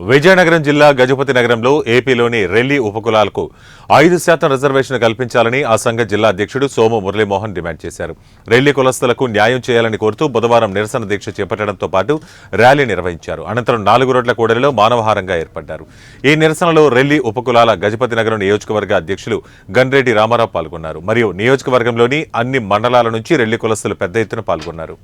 విజయనగరం జిల్లా గజపతి నగరంలో ఏపీలోని రెల్లి ఉపకులాలకు 5% రిజర్వేషన్ కల్పించాలని ఆ సంఘ జిల్లా అధ్యక్షుడు సోము మురళీమోహన్ డిమాండ్ చేశారు. రెల్లి కులస్తులకు న్యాయం చేయాలని కోరుతూ బుధవారం నిరసన దీక్ష చేపట్టడంతో పాటు ర్యాలీ నిర్వహించారు. అనంతరం 4 రోడ్ల కూడలిలో మానవహారంగా ఏర్పడ్డారు. ఈ నిరసనలో రెల్లి ఉపకులాల గజపతి నగరం నియోజకవర్గ అధ్యక్షులు గన్రెడ్డి రామారావు పాల్గొన్నారు. మరియు నియోజకవర్గంలోని అన్ని మండలాల నుంచి రెల్లి కులస్తులు పెద్ద ఎత్తున పాల్గొన్నారు.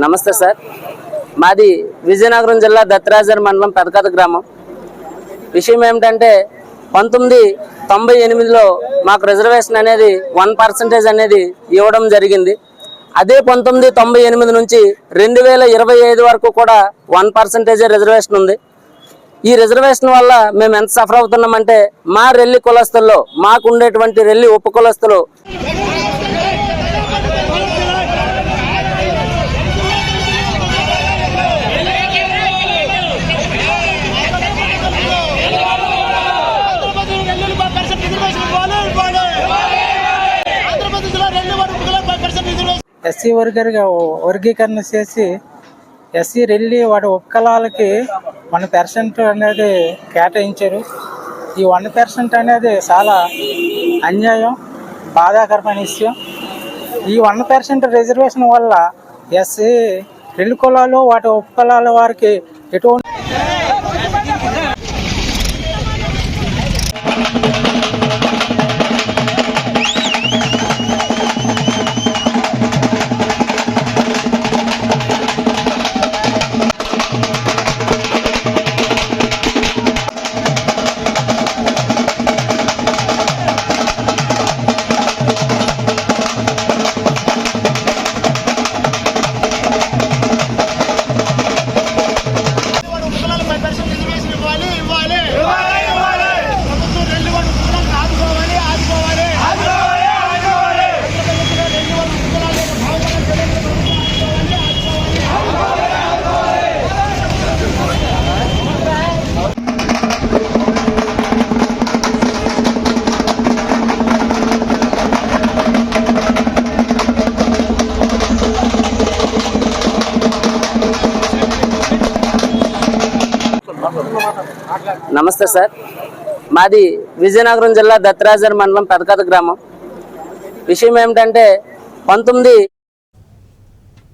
నమస్తే సార్, మాది విజయనగరం జిల్లా దత్తరాజర్ మండలం పెదకథ గ్రామం. విషయం ఏమిటంటే 1998లో మాకు రిజర్వేషన్ అనేది 1% అనేది ఇవ్వడం జరిగింది. అదే 1998 నుంచి 2025 వరకు కూడా 1% రిజర్వేషన్ ఉంది. ఈ రిజర్వేషన్ వల్ల మేము ఎంత సఫర్ అవుతున్నామంటే మా రెల్లి కులస్తుల్లో మాకు ఉండేటువంటి రెల్లి ఉప కులస్తులు ఎస్సీ వర్గీకరణ చేసి ఎస్సీ రెల్లి వాటి ఉపకులాలకి 1% అనేది కేటాయించారు. ఈ 1% అనేది చాలా అన్యాయం, బాధాకరమైన విషయం. ఈ 1% రిజర్వేషన్ వల్ల ఎస్సీ రెల్లి కులాలు వాటి ఉపకులాల వారికి ఎటువంటి నమస్తే సార్, మాది విజయనగరం జిల్లా దత్తరాజర్ మండలం పెదకథ గ్రామం. విషయం ఏమిటంటే